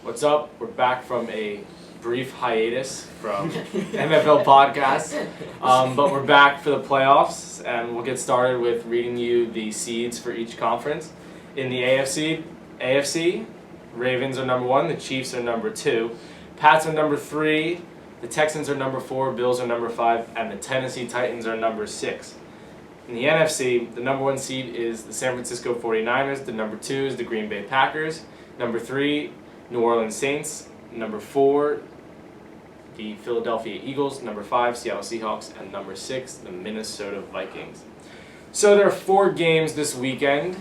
What's up? We're back from a brief hiatus from NFL podcasts, but we're back for the playoffs, and we'll get started with reading you the seeds for each conference. In the AFC, Ravens are number 1, the Chiefs are number 2, Pats are number 3, the Texans are number 4, Bills are number 5, and the Tennessee Titans are number 6. In the NFC, the number 1 seed is the San Francisco 49ers, the number 2 is the Green Bay Packers, number 3, New Orleans Saints, number 4, the Philadelphia Eagles, number 5, Seattle Seahawks, and number 6, the Minnesota Vikings. So there are 4 games this weekend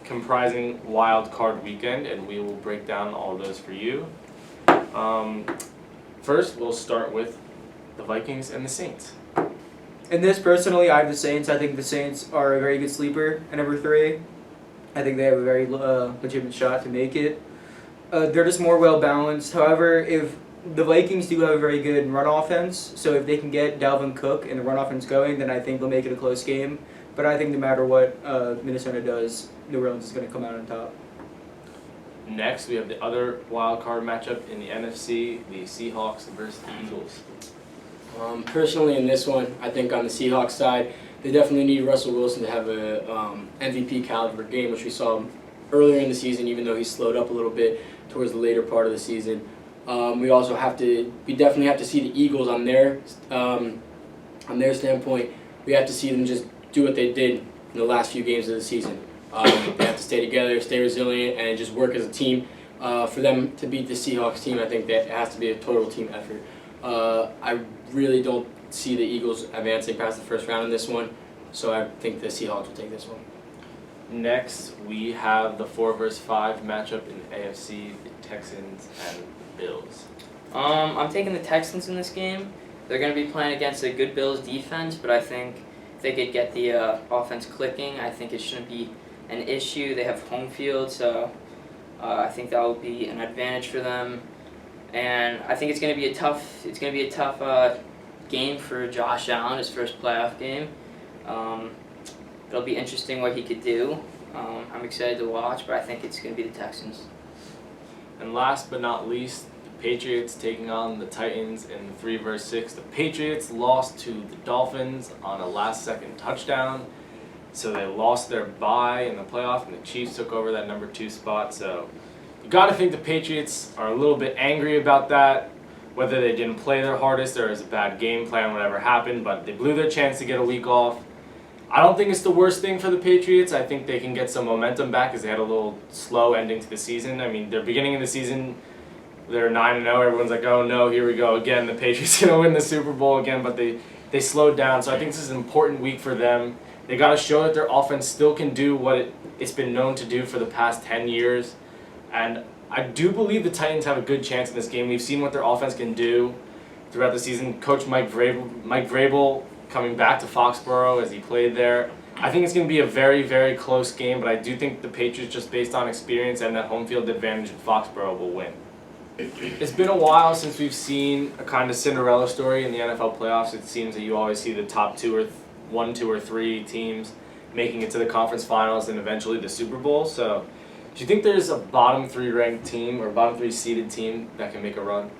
comprising Wild Card Weekend, and we will break down all of those for you. First, we'll start with the Vikings and the Saints. In this, personally, I have the Saints. I think the Saints are a very good sleeper at number 3. I think they have a very legitimate shot to make it. They're just more well-balanced. However, if the Vikings do have a very good run offense, so if they can get Dalvin Cook and the run offense going, then I think they'll make it a close game. But I think no matter what Minnesota does, New Orleans is going to come out on top. Next, we have the other wild card matchup in the NFC, the Seahawks versus the Eagles. Personally, in this one, I think on the Seahawks side, they definitely need Russell Wilson to have a MVP caliber game, which we saw earlier in the season, even though he slowed up a little bit towards the later part of the season. We definitely have to see the Eagles on their standpoint. We have to see them just do what they did in the last few games of the season. They have to stay together, stay resilient, and just work as a team. For them to beat the Seahawks team, I think that it has to be a total team effort. I really don't see the Eagles advancing past the first round in this one, so I think the Seahawks will take this one. Next, we have the 4 versus 5 matchup in the AFC, the Texans and the Bills. I'm taking the Texans in this game. They're going to be playing against a good Bills defense, but I think if they could get the offense clicking, I think it shouldn't be an issue. They have home field, so I think that will be an advantage for them. And I think it's going to be a tough game for Josh Allen, his first playoff game. It'll be interesting what he could do. I'm excited to watch, but I think it's going to be the Texans. And last but not least, the Patriots taking on the Titans in the 3 versus 6. The Patriots lost to the Dolphins on a last-second touchdown, so they lost their bye in the playoff, and the Chiefs took over that number 2 spot. So you got to think the Patriots are a little bit angry about that, whether they didn't play their hardest or it was a bad game plan, whatever happened, but they blew their chance to get a week off. I don't think it's the worst thing for the Patriots. I think they can get some momentum back because they had a little slow ending to the season. I mean, their beginning of the season, they're 9-0. Everyone's like, oh no, here we go again. The Patriots going to win the Super Bowl again, but they slowed down. So I think this is an important week for them. They got to show that their offense still can do what it's been known to do for the past 10 years. And I do believe the Titans have a good chance in this game. We've seen what their offense can do throughout the season. Coach Mike Vrabel coming back to Foxborough as he played there. I think it's going to be a very, very close game, but I do think the Patriots, just based on experience and that home field advantage in Foxborough, will win. It's been a while since we've seen a kind of Cinderella story in the NFL playoffs. It seems that you always see the top 1, 2, or 3 teams making it to the conference finals and eventually the Super Bowl. So do you think there's a bottom 3 ranked team or bottom 3 seeded team that can make a run?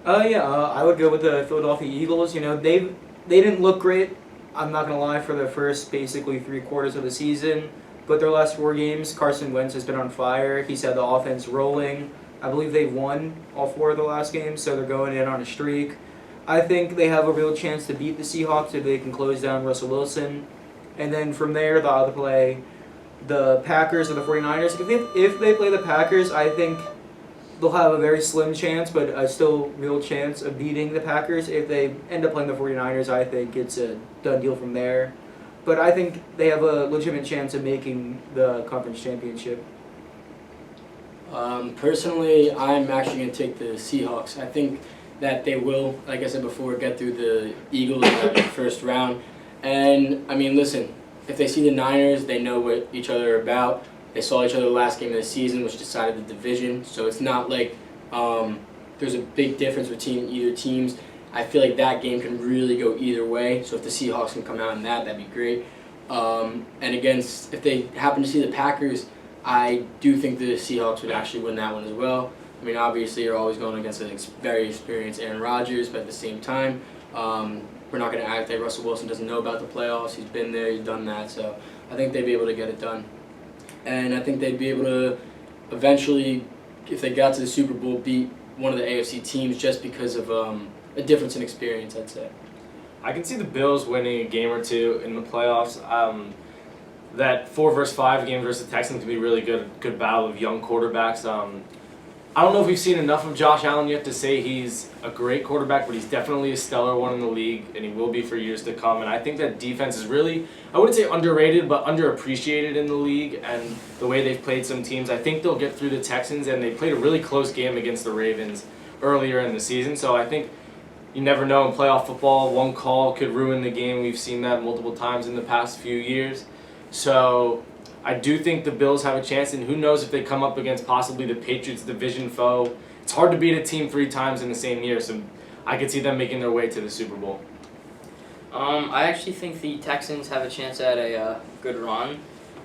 I would go with the Philadelphia Eagles. You know, they didn't look great, I'm not going to lie, for the first basically 3 quarters of the season. But their last 4 games, Carson Wentz has been on fire. He's had the offense rolling. I believe they've won all 4 of the last games, so they're going in on a streak. I think they have a real chance to beat the Seahawks if they can close down Russell Wilson. And then from there, they'll either play the Packers or the 49ers. If they play the Packers, I think they'll have a very slim chance, but a still real chance of beating the Packers. If they end up playing the 49ers, I think it's a done deal from there. But I think they have a legitimate chance of making the conference championship. Personally, I'm actually going to take the Seahawks. I think that they will, like I said before, get through the Eagles in the first round. And, I mean, listen, if they see the Niners, they know what each other are about. They saw each other the last game of the season, which decided the division. So it's not like there's a big difference between either teams. I feel like that game can really go either way. So if the Seahawks can come out in that, that'd be great. And if they happen to see the Packers, I do think the Seahawks would actually win that one as well. I mean, obviously, you're always going against a very experienced Aaron Rodgers, but at the same time, we're not going to act like Russell Wilson doesn't know about the playoffs. He's been there, he's done that, so I think they'd be able to get it done. And I think they'd be able to eventually, if they got to the Super Bowl, beat one of the AFC teams just because of a difference in experience, I'd say. I can see the Bills winning a game or two in the playoffs. That 4 versus 5 game versus the Texans can be a really good battle of young quarterbacks. I don't know if we've seen enough of Josh Allen yet to say he's a great quarterback, but he's definitely a stellar one in the league, and he will be for years to come. And I think that defense is really, I wouldn't say underrated, but underappreciated in the league, and the way they've played some teams. I think they'll get through the Texans, and they played a really close game against the Ravens earlier in the season. So I think you never know in playoff football, one call could ruin the game. We've seen that multiple times in the past few years. So I do think the Bills have a chance, and who knows if they come up against possibly the Patriots' division foe. It's hard to beat a team 3 times in the same year, so I could see them making their way to the Super Bowl. I actually think the Texans have a chance at a good run.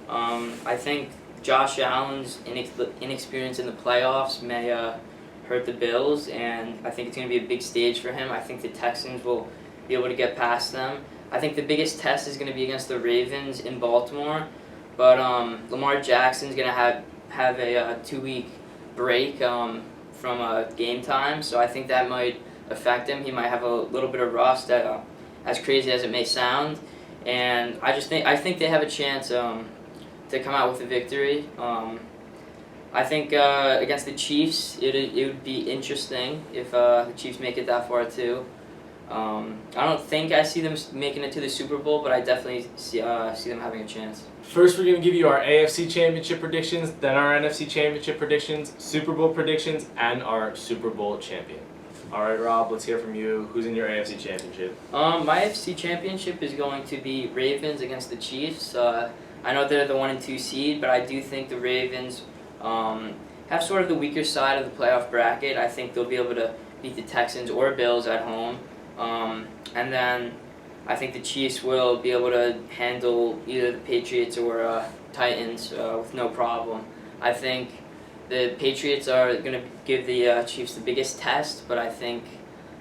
I think Josh Allen's inexperience in the playoffs may hurt the Bills, and I think it's going to be a big stage for him. I think the Texans will be able to get past them. I think the biggest test is going to be against the Ravens in Baltimore. But Lamar Jackson's going to have a 2-week break from game time, so I think that might affect him. He might have a little bit of rust, as crazy as it may sound. And I think they have a chance to come out with a victory. I think against the Chiefs, it would be interesting if the Chiefs make it that far too. I don't think I see them making it to the Super Bowl, but I definitely see them having a chance. First, we're going to give you our AFC Championship predictions, then our NFC Championship predictions, Super Bowl predictions, and our Super Bowl champion. All right, Rob, let's hear from you. Who's in your AFC Championship? My AFC Championship is going to be Ravens against the Chiefs. I know they're the 1 and 2 seed, but I do think the Ravens have sort of the weaker side of the playoff bracket. I think they'll be able to beat the Texans or Bills at home. And then I think the Chiefs will be able to handle either the Patriots or Titans with no problem. I think the Patriots are going to give the Chiefs the biggest test, but I think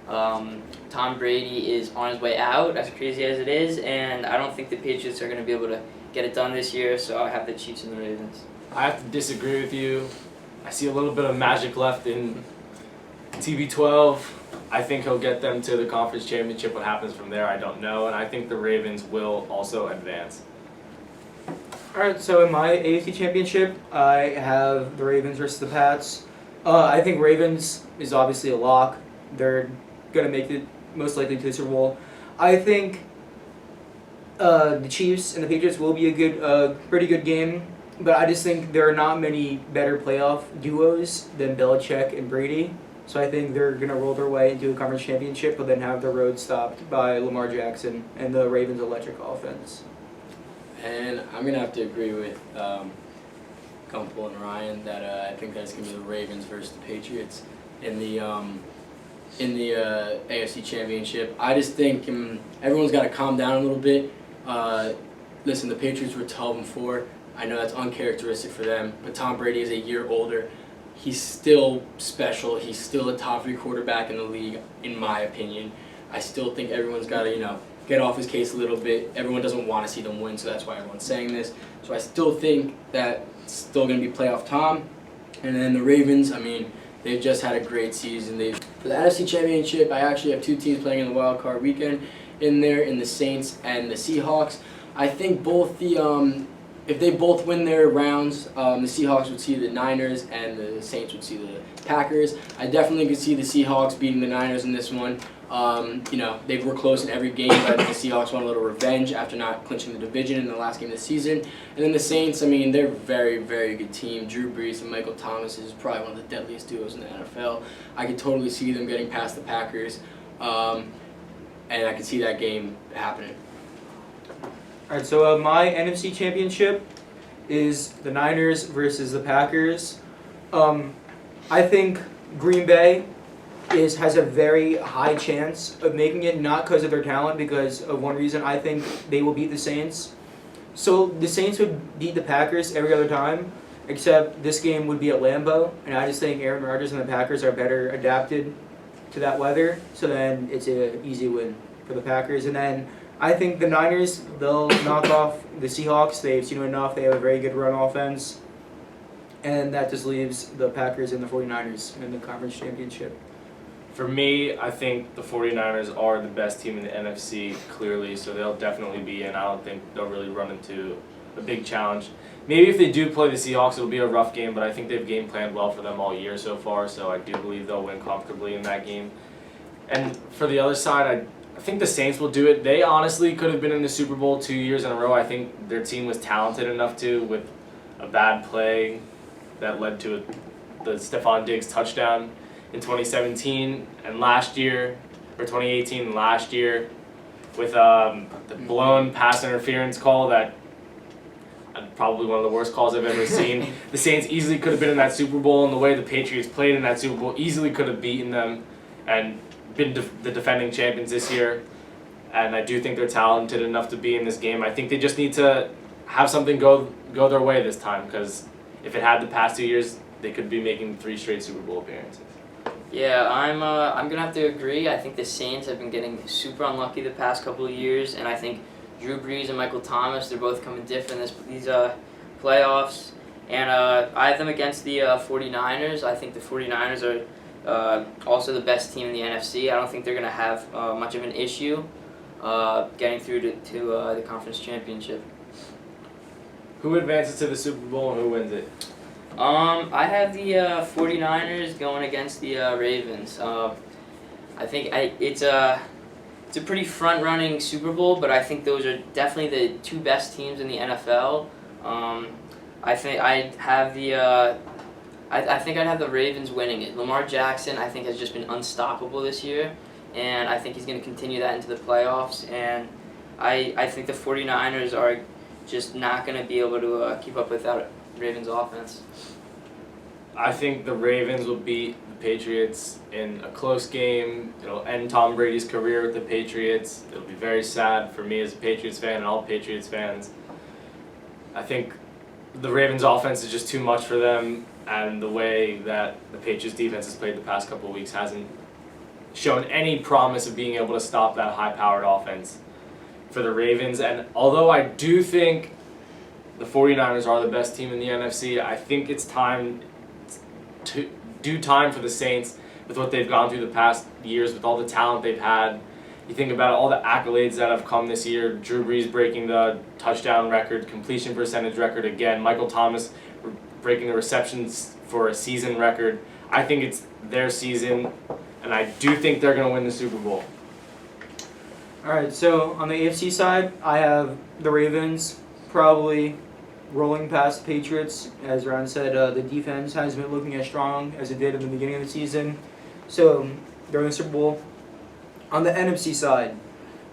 Tom Brady is on his way out, as crazy as it is, and I don't think the Patriots are going to be able to get it done this year, so I have the Chiefs and the Ravens. I have to disagree with you. I see a little bit of magic left in TB12. I think he'll get them to the conference championship. What happens from there, I don't know. And I think the Ravens will also advance. Alright, so in my AFC Championship, I have the Ravens versus the Pats. I think Ravens is obviously a lock. They're going to make it most likely to the Super Bowl. I think the Chiefs and the Patriots will be a pretty good game, but I just think there are not many better playoff duos than Belichick and Brady. So I think they're going to roll their way into a conference championship, but then have the road stopped by Lamar Jackson and the Ravens' electric offense. And I'm going to have to agree with Gumpel and Ryan that I think that's going to be the Ravens versus the Patriots in the AFC Championship. I just think everyone's got to calm down a little bit. Listen, the Patriots were 12-4. I know that's uncharacteristic for them, but Tom Brady is a year older. He's still special. He's still a top 3 quarterback in the league, in my opinion. I still think everyone's got to, get off his case a little bit. Everyone doesn't want to see them win, so that's why everyone's saying this. So I still think that it's still going to be playoff Tom. And then the Ravens, they've just had a great season. For the NFC Championship, I actually have 2 teams playing in the wild card weekend in there, in the Saints and the Seahawks. I think both if they both win their rounds, the Seahawks would see the Niners and the Saints would see the Packers. I definitely could see the Seahawks beating the Niners in this one. They were close in every game, but the Seahawks want a little revenge after not clinching the division in the last game of the season. And then the Saints, they're a very, very good team. Drew Brees and Michael Thomas is probably one of the deadliest duos in the NFL. I could totally see them getting past the Packers, and I could see that game happening. Alright, so my NFC Championship is the Niners versus the Packers. I think Green Bay has a very high chance of making it, not because of their talent, because of one reason. I think they will beat the Saints. So the Saints would beat the Packers every other time, except this game would be at Lambeau, and I just think Aaron Rodgers and the Packers are better adapted to that weather, so then it's an easy win for the Packers. And then I think the Niners, they'll knock off the Seahawks. They've seen enough. They have a very good run offense. And that just leaves the Packers and the 49ers in the conference championship. For me, I think the 49ers are the best team in the NFC, clearly, so they'll definitely be in. I don't think they'll really run into a big challenge. Maybe if they do play the Seahawks, it'll be a rough game, but I think they've game planned well for them all year so far, so I do believe they'll win comfortably in that game. And for the other side, I think the Saints will do it. They honestly could have been in the Super Bowl 2 years in a row. I think their team was talented enough to, with a bad play that led to the Stephon Diggs touchdown in 2017 and last year, or 2018 and last year, with the blown pass interference call that probably one of the worst calls I've ever seen. The Saints easily could have been in that Super Bowl, and the way the Patriots played in that Super Bowl easily could have beaten them and been the defending champions this year. And I do think they're talented enough to be in this game. I think they just need to have something go their way this time, because if it had the past 2 years, they could be making 3 straight Super Bowl appearances. Yeah, I'm gonna have to agree. I think the Saints have been getting super unlucky the past couple of years, and I think Drew Brees and Michael Thomas, they're both coming different these playoffs. And I have them against the 49ers. I think the 49ers are also the best team in the NFC. I don't think they're gonna have much of an issue getting through to the conference championship. Who advances to the Super Bowl and who wins it? I have the 49ers going against the Ravens. I think it's a pretty front-running Super Bowl, but I think those are definitely the 2 best teams in the NFL. I think I'd have the Ravens winning it. Lamar Jackson, I think, has just been unstoppable this year, and I think he's going to continue that into the playoffs. And I think the 49ers are just not going to be able to keep up with that Ravens offense. I think the Ravens will beat the Patriots in a close game. It'll end Tom Brady's career with the Patriots. It'll be very sad for me as a Patriots fan and all Patriots fans. I think the Ravens offense is just too much for them, and the way that the Patriots defense has played the past couple of weeks hasn't shown any promise of being able to stop that high-powered offense for the Ravens. And although I do think the 49ers are the best team in the NFC, I think it's time for the Saints with what they've gone through the past years, with all the talent they've had. You think about all the accolades that have come this year. Drew Brees breaking the touchdown record, completion percentage record again. Michael Thomas breaking the receptions for a season record. I think it's their season, and I do think they're going to win the Super Bowl. All right, so on the AFC side, I have the Ravens probably rolling past the Patriots. As Ryan said, the defense hasn't been looking as strong as it did in the beginning of the season. So they're in the Super Bowl. On the NFC side,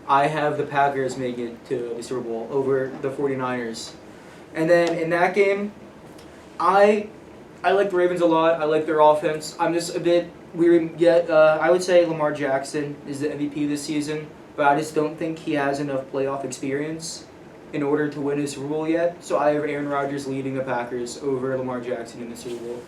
I have the Packers make it to the Super Bowl over the 49ers. And then in that game, I like the Ravens a lot. I like their offense. I'm just a bit weary yet. I would say Lamar Jackson is the MVP this season, but I just don't think he has enough playoff experience in order to win a Super Bowl yet. So I have Aaron Rodgers leading the Packers over Lamar Jackson in the Super Bowl.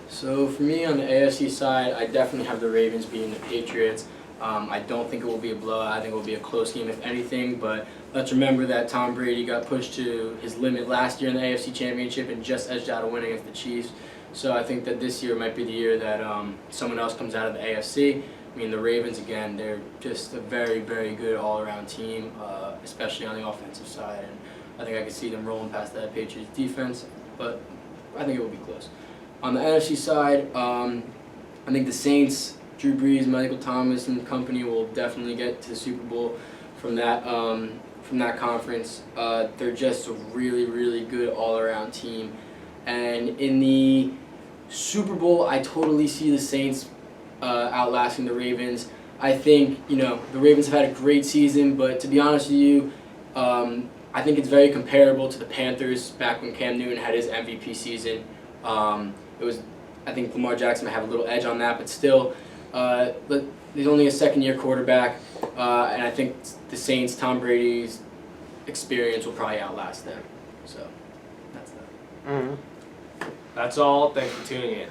So for me on the AFC side, I definitely have the Ravens beating the Patriots. I don't think it will be a blowout. I think it will be a close game if anything, but let's remember that Tom Brady got pushed to his limit last year in the AFC Championship and just edged out a win against the Chiefs. So I think that this year might be the year that someone else comes out of the AFC. I mean, the Ravens, again, they're just a very, very good all-around team, especially on the offensive side. And I think I could see them rolling past that Patriots defense, but I think it will be close. On the NFC side, I think the Saints, Drew Brees, Michael Thomas, and company will definitely get to the Super Bowl from that conference. They're just a really, really good all-around team. And in the Super Bowl, I totally see the Saints outlasting the Ravens. I think, the Ravens have had a great season, but to be honest with you, I think it's very comparable to the Panthers back when Cam Newton had his MVP season. I think Lamar Jackson might have a little edge on that, but still, he's only a second-year quarterback, and I think the Saints, Tom Brady's experience will probably outlast them. So, that's that. Mm-hmm. That's all. Thanks for tuning in.